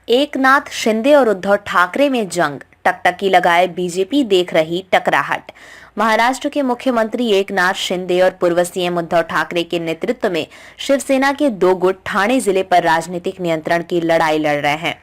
एकनाथ शिंदे और उद्धव ठाकरे में जंग, टकटकी लगाए बीजेपी देख रही टकराहट। महाराष्ट्र के मुख्यमंत्री एकनाथ शिंदे और पूर्व सीएम उद्धव ठाकरे के नेतृत्व में शिवसेना के दो गुट ठाणे जिले पर राजनीतिक नियंत्रण की लड़ाई लड़ रहे हैं।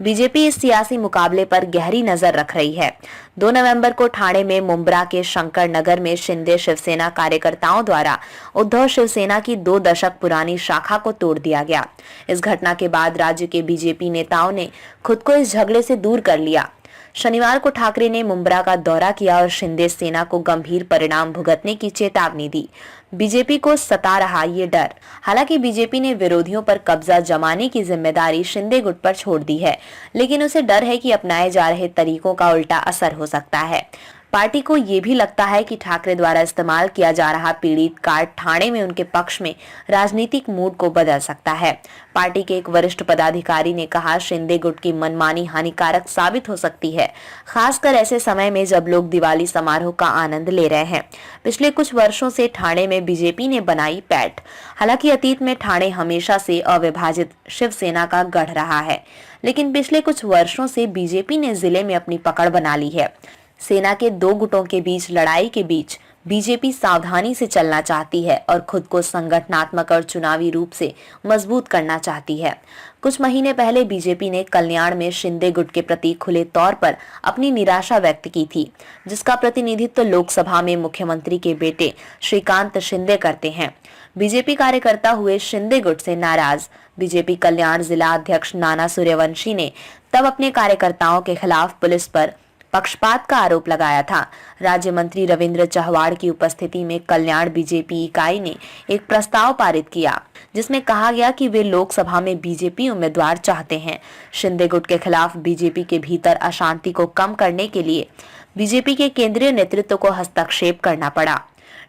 बीजेपी इस सियासी मुकाबले पर गहरी नजर रख रही है। 2 नवंबर को ठाणे में मुंब्रा के शंकर नगर में शिंदे शिवसेना कार्यकर्ताओं द्वारा उद्धव शिवसेना की 2 दशक पुरानी शाखा को तोड़ दिया गया। इस घटना के बाद राज्य के बीजेपी नेताओं ने खुद को इस झगड़े से दूर कर लिया। शनिवार को ठाकरे ने मुंब्रा का दौरा किया और शिंदे सेना को गंभीर परिणाम भुगतने की चेतावनी दी। बीजेपी को सता रहा ये डर। हालांकि बीजेपी ने विरोधियों पर कब्जा जमाने की जिम्मेदारी शिंदे गुट पर छोड़ दी है, लेकिन उसे डर है कि अपनाए जा रहे तरीकों का उल्टा असर हो सकता है। पार्टी को ये भी लगता है कि ठाकरे द्वारा इस्तेमाल किया जा रहा पीड़ित कार्ड ठाणे में उनके पक्ष में राजनीतिक मूड को बदल सकता है। पार्टी के एक वरिष्ठ पदाधिकारी ने कहा, शिंदे गुट की मनमानी हानिकारक साबित हो सकती है, खासकर ऐसे समय में जब लोग दिवाली समारोह का आनंद ले रहे हैं। पिछले कुछ वर्षों से ठाणे में बीजेपी ने बनाई पैठ। हालांकि अतीत में ठाणे हमेशा से अविभाजित शिवसेना का गढ़ रहा है, लेकिन पिछले कुछ वर्षों से बीजेपी ने जिले में अपनी पकड़ बना ली है। सेना के 2 गुटों के बीच लड़ाई के बीच बीजेपी सावधानी से चलना चाहती है और खुद को संगठनात्मक और चुनावी रूप से मजबूत करना चाहती है। कुछ महीने पहले बीजेपी ने कल्याण में शिंदे गुट के प्रति खुले तौर पर अपनी निराशा व्यक्त की थी, जिसका प्रतिनिधित्व लोकसभा में मुख्यमंत्री के बेटे श्रीकांत शिंदे करते हैं। बीजेपी कार्यकर्ता हुए शिंदे गुट से नाराज बीजेपी कल्याण जिला अध्यक्ष नाना सूर्यवंशी ने तब अपने कार्यकर्ताओं के खिलाफ पुलिस पर पक्षपात का आरोप लगाया था। राज्य मंत्री रविंद्र चहवाड़ की उपस्थिति में कल्याण बीजेपी इकाई ने एक प्रस्ताव पारित किया, जिसमें कहा गया कि वे लोकसभा में बीजेपी उम्मीदवार चाहते हैं। शिंदे गुट के खिलाफ बीजेपी के भीतर अशांति को कम करने के लिए बीजेपी के केंद्रीय नेतृत्व को हस्तक्षेप करना पड़ा।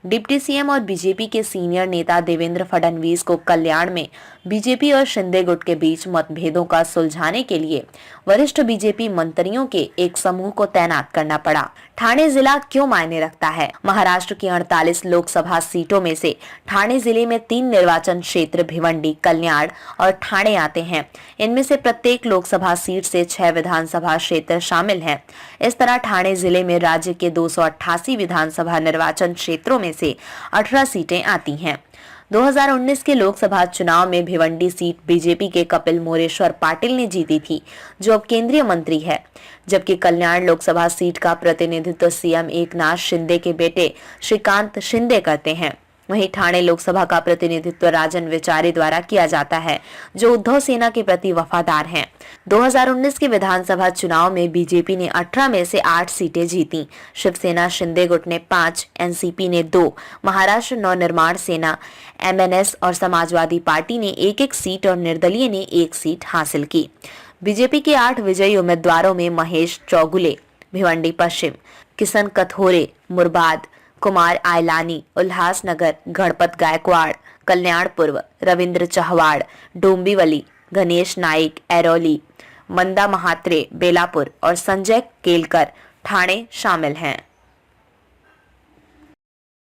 डिप्टी सीएम और बीजेपी के सीनियर नेता देवेंद्र फडणवीस को कल्याण में बीजेपी और शिंदे गुट के बीच मतभेदों का सुलझाने के लिए वरिष्ठ बीजेपी मंत्रियों के एक समूह को तैनात करना पड़ा। ठाणे जिला क्यों मायने रखता है? महाराष्ट्र की 48 लोकसभा सीटों में से ठाणे जिले में 3 निर्वाचन क्षेत्र भिवंडी, कल्याण और ठाणे आते हैं। इनमें से प्रत्येक लोकसभा सीट से 6 विधानसभा क्षेत्र शामिल हैं। इस तरह ठाणे जिले में राज्य के 288 विधानसभा निर्वाचन क्षेत्रों में से 18 सीटें आती हैं। 2019 के लोकसभा चुनाव में भिवंडी सीट बीजेपी के कपिल मोरेश्वर पाटिल ने जीती थी, जो अब केंद्रीय मंत्री है, जबकि कल्याण लोकसभा सीट का प्रतिनिधित्व सीएम एकनाथ शिंदे के बेटे श्रीकांत शिंदे करते हैं। वहीं ठाणे लोकसभा का प्रतिनिधित्व राजन विचारे द्वारा किया जाता है, जो उद्धव सेना के प्रति वफादार हैं। 2019 के विधानसभा चुनाव में बीजेपी ने 18 में से 8 सीटें जीती। शिवसेना शिंदे गुट ने 5, एनसीपी ने 2, महाराष्ट्र नवनिर्माण सेना, एमएनएस और समाजवादी पार्टी ने 1-1 सीट और निर्दलीय ने 1 सीट हासिल की। बीजेपी के 8 विजयी उम्मीदवारों में महेश चौगुले भिवंडी पश्चिम, किशन कथोरे मुरबाद, कुमार आयलानी उल्लासनगर, गणपत गायकवाड़ कल्याण पूर्व, रविंद्र चहवाड़ डोंबिवली, गणेश नाइक ऐरोली, मंदा महात्रे बेलापुर और संजय केलकर ठाणे शामिल हैं।